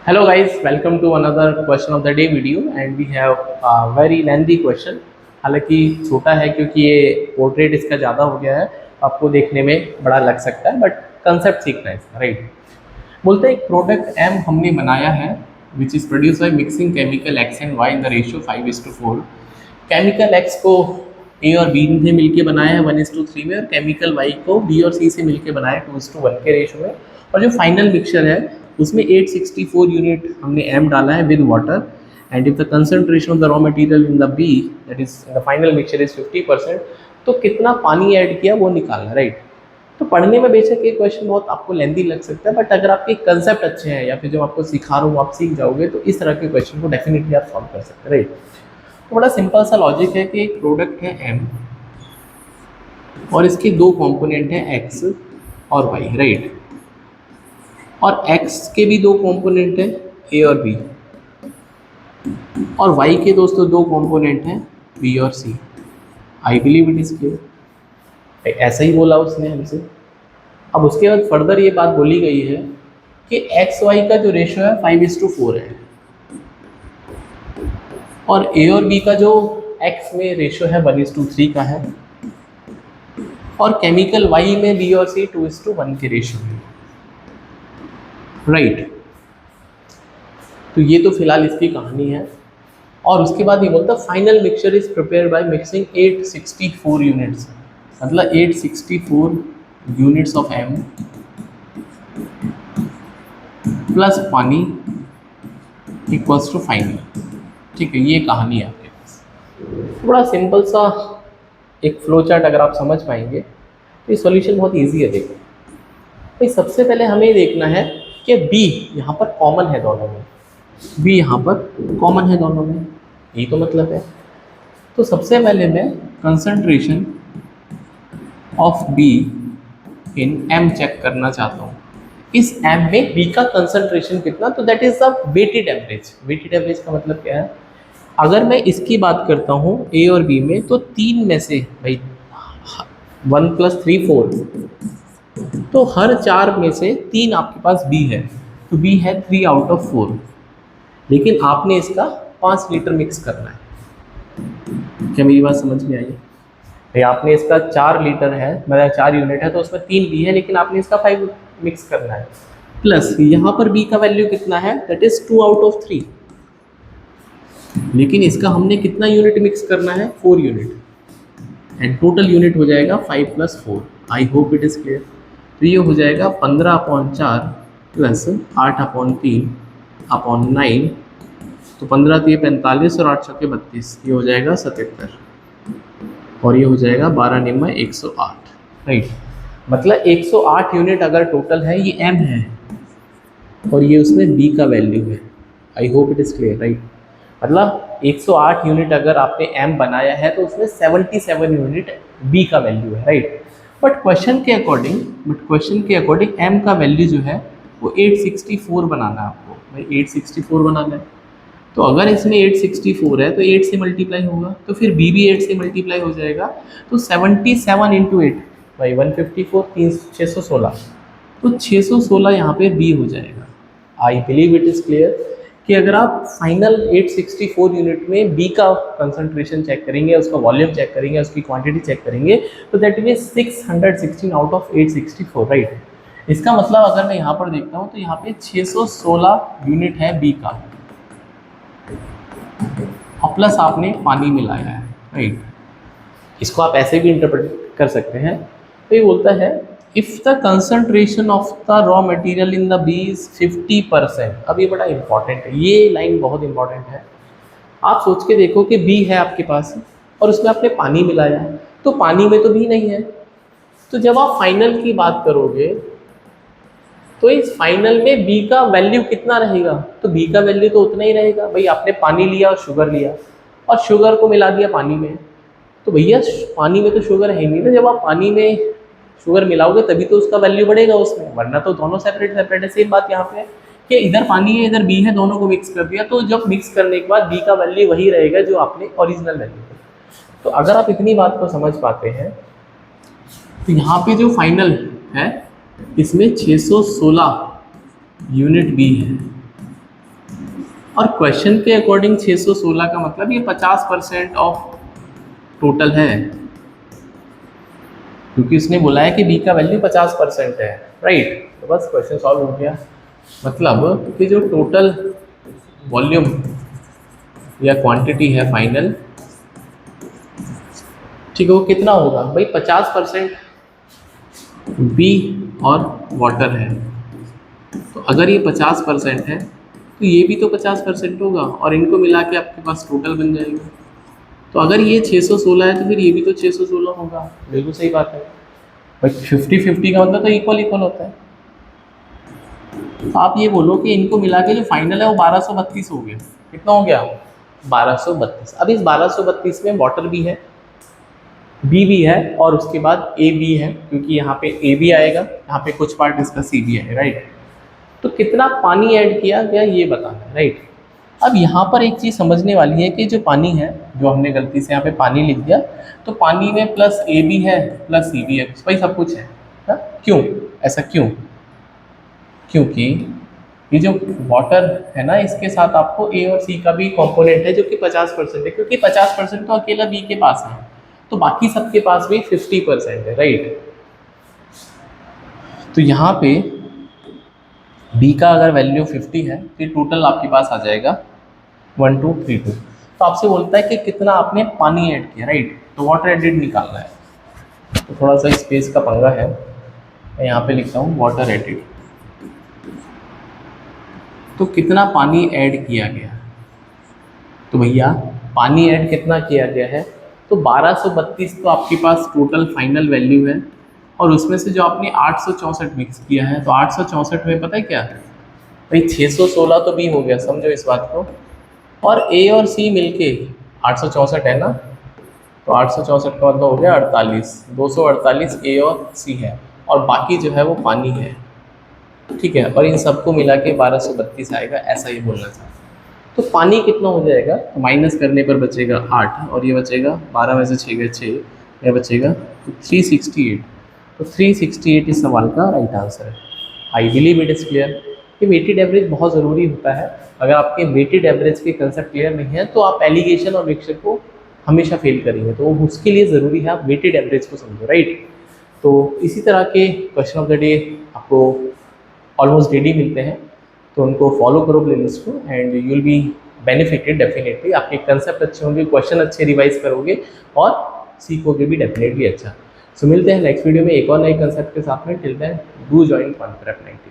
Hello guys, welcome to another question of the day video and we have a very lengthy question। हालांकि छोटा है क्योंकि ये portrait इसका ज़्यादा हो गया है, आपको देखने में बड़ा लग सकता है बट कंसेप्ट सीखना है इसका, राइट। बोलते हैं एक प्रोडक्ट एम हमने बनाया है which is produced by mixing chemical X and Y in the ratio 5:4। Chemical X को ए और बी ने मिलके बनाया है 1:3 में, और केमिकल वाई को बी और सी से मिलके बनाया है 2:1 के रेशियो में। और जो फाइनल मिक्सचर है उसमें 864 यूनिट हमने एम डाला है with water, and if the concentration of the raw material in the B that is the final mixture is 50%, तो कितना पानी ऐड किया वो निकालना, राइट। तो पढ़ने में बेशक ये क्वेश्चन बहुत आपको लेंथी लग सकता है, बट अगर आपके कंसेप्ट अच्छे हैं या फिर जो आपको सिखा रहा हूँ आप सीख जाओगे तो इस तरह के क्वेश्चन को डेफिनेटली आप सॉल्व कर सकते हैं, राइट। तो बड़ा सिंपल सा लॉजिक है कि एक प्रोडक्ट है एम और इसके दो कंपोनेंट हैं एक्स और वाई, राइट। और x के भी दो कंपोनेंट हैं a और b, और y के दोस्तों दो कंपोनेंट हैं b और c। I believe it is clear. ऐसा ही बोला उसने हमसे। अब उसके बाद फर्दर ये बात बोली गई है कि एक्स वाई का जो रेशियो है 5:4 है, और a और b का जो x में रेशियो है 1:3 का है, और केमिकल y में b और c 2:1 के रेशियो है, राइट। तो ये तो फिलहाल इसकी कहानी है। और उसके बाद ये बोलता है final mixture is prepare by mixing 864 units, मतलब 864 यूनिट्स ऑफ एम प्लस पानी इक्वल्स टू फाइनल। ठीक है, ये कहानी है आपके पास। बड़ा सिंपल सा एक फ्लो चार्ट अगर आप समझ पाएंगे तो ये सॉल्यूशन बहुत इजी है। देखो भाई, सबसे पहले हमें देखना है कि बी यहाँ पर कॉमन है दोनों में, बी यहाँ पर कॉमन है दोनों में, यही तो मतलब है। तो सबसे पहले मैं concentration of B in M check करना चाहता हूँ। इस एम में बी का कंसंट्रेशन कितना, तो that is the weighted average. Weighted average का मतलब क्या है, अगर मैं इसकी बात करता हूँ ए और बी में, तो तीन में से भाई 1 + 3 4, तो हर चार में से तीन आपके पास बी है, तो बी है 3/4। लेकिन आपने इसका 5 लीटर मिक्स करना है। क्या मेरी बात समझ में आई? भाई आपने इसका 4 लीटर है, मतलब 4 यूनिट है, तो उसमें 3 बी है, लेकिन आपने इसका 5 मिक्स करना है। प्लस यहाँ पर बी का वैल्यू कितना है, दैट इज 2/3, लेकिन इसका हमने कितना यूनिट मिक्स करना है, 4 यूनिट, एंड टोटल यूनिट हो जाएगा 5 + 4। I hope it is clear. तो ये हो जाएगा 15/4 प्लस 8/3/9, तो 15 × 45 और 8 × 32, ये हो जाएगा 77, और ये हो जाएगा 12 × 108, राइट। मतलब 108 यूनिट अगर टोटल है, ये एम है और ये उसमें बी का वैल्यू है। I hope it is clear, right. मतलब 108 यूनिट अगर आपने एम बनाया है तो उसमें 77 यूनिट बी का वैल्यू है, राइट। बट क्वेश्चन के अकॉर्डिंग एम का वैल्यू जो है वो 864 बनाना है आपको। भाई 864 बनाना है, तो अगर इसमें 864 है तो 8 से मल्टीप्लाई होगा, तो फिर बी भी 8 से मल्टीप्लाई हो जाएगा, तो 77 × 8 भाई 154, 616, तो 616 यहाँ पे बी हो जाएगा। I believe it is clear कि अगर आप फाइनल 864 यूनिट में बी का कंसंट्रेशन चेक करेंगे, उसका वॉल्यूम चेक करेंगे, उसकी क्वांटिटी चेक करेंगे, तो that mean 616 out of 864, right. इसका मतलब अगर मैं यहाँ पर देखता हूँ तो यहाँ पे 616 यूनिट है बी का, और प्लस आपने पानी मिलाया है, राइट। इसको आप ऐसे भी इंटरप्रेट कर सकते हैं। तो ये बोलता है if the concentration of the raw material in the B is 50%। अब ये बड़ा इंपॉर्टेंट है, ये लाइन बहुत इंपॉर्टेंट है। आप सोच के देखो कि बी है आपके पास और उसमें आपने पानी मिलाया है, तो पानी में तो बी नहीं है। तो जब आप फाइनल की बात करोगे तो इस फाइनल में बी का वैल्यू कितना रहेगा, तो बी का वैल्यू तो उतना ही रहेगा। भाई आपने पानी लिया और शुगर लिया और शुगर को मिला दिया पानी में, तो भैया पानी में तो शुगर है नहीं ना। जब आप पानी में शुगर मिलाओगे तभी तो उसका वैल्यू बढ़ेगा उसमें, वरना तो दोनों सेपरेट सेपरेट है। सेम बात यहाँ पे है कि इधर पानी है इधर बी है, दोनों को मिक्स कर दिया, तो जब मिक्स करने के बाद बी का वैल्यू वही रहेगा जो आपने ओरिजिनल वैल्यू है। तो अगर आप इतनी बात को समझ पाते हैं तो यहाँ पे जो फाइनल है इसमें 616 यूनिट बी है और क्वेश्चन के अकॉर्डिंग 616 का मतलब ये 50% ऑफ टोटल है, क्योंकि उसने बोला है कि बी का वैल्यू 50% है, राइट। तो बस क्वेश्चन सॉल्व हो गया। मतलब कि जो टोटल वॉल्यूम या क्वांटिटी है फाइनल, ठीक है, वो कितना होगा भाई, 50% बी और वाटर है। तो अगर ये 50% है तो ये भी तो 50% होगा, और इनको मिला के आपके पास टोटल बन जाएगा। तो अगर ये 616 है तो फिर ये भी तो 616 होगा। बिल्कुल सही बात है भाई, 50-50 का मतलब तो इक्वल इक्वल होता है। तो आप ये बोलो कि इनको मिला के जो फाइनल है वो 1232 हो गया। कितना हो गया? 1232। अब इस 1232 में वाटर भी है, बी भी है, और उसके बाद ए भी है, क्योंकि यहाँ पे ए भी आएगा, यहाँ पे कुछ पार्ट इसका सी भी है, राइट। तो कितना पानी ऐड किया गया ये बताना है, राइट। अब यहाँ पर एक चीज़ समझने वाली है कि जो पानी है, जो हमने गलती से यहाँ पे पानी लिख दिया, तो पानी में प्लस ए भी है प्लस सी भी है, भाई सब कुछ है ना? क्यों ऐसा, क्यों? क्योंकि ये जो वाटर है ना, इसके साथ आपको ए और सी का भी कंपोनेंट है जो कि 50% है, क्योंकि 50% तो अकेला बी के पास है, तो बाकी सबके पास भी 50% है, राइट। तो यहाँ पे बी का अगर वैल्यू 50 है तो टोटल आपके पास आ जाएगा 1232। तो आपसे बोलता है कि कितना आपने पानी ऐड किया, राइट। तो वाटर एडेड निकालना है। तो थोड़ा सा स्पेस का पंगा है, मैं यहाँ पे लिखता हूँ वाटर एडेड। तो कितना पानी ऐड किया गया, तो भैया पानी ऐड कितना किया गया है, तो 1232 तो आपके पास टोटल फाइनल वैल्यू है, और उसमें से जो आपने 864 मिक्स किया है, तो 864 में पता है क्या है भाई, 616 तो भी हो गया, समझो इस बात को। और ए और सी मिलके 864 है ना, तो 864 का मतलब हो गया 48, 248 ए और सी है, और बाकी जो है वो पानी है, ठीक है। और इन सबको मिला के 1232 आएगा, ऐसा ही बोलना चाहता हूँ। तो पानी कितना हो जाएगा, तो माइनस करने पर बचेगा 8, और ये बचेगा 12 में से 6 गए 6, यह बचेगा तो 368। तो 368 इस सवाल का राइट आंसर है। I believe it is clear कि वेटेड एवरेज बहुत ज़रूरी होता है। अगर आपके वेटेड एवरेज के कंसेप्ट क्लियर नहीं है तो आप एलिगेशन और मिक्सचर को हमेशा फेल करेंगे, तो उसके लिए ज़रूरी है आप वेटेड एवरेज को समझो, राइट। तो इसी तरह के क्वेश्चन ऑफ द डे आपको ऑलमोस्ट डेली मिलते हैं, तो उनको फॉलो करो प्लेलिस्ट को, and you will be benefited definitely. आपके कंसेप्ट अच्छे होंगे, क्वेश्चन अच्छे रिवाइज करोगे, और सीखोगे भी डेफिनेटली अच्छा। सो मिलते हैं नेक्स्ट वीडियो में एक और नए कंसेप्ट के साथ में। टिल देन डू जॉइन कॉन्फ्रेप 99।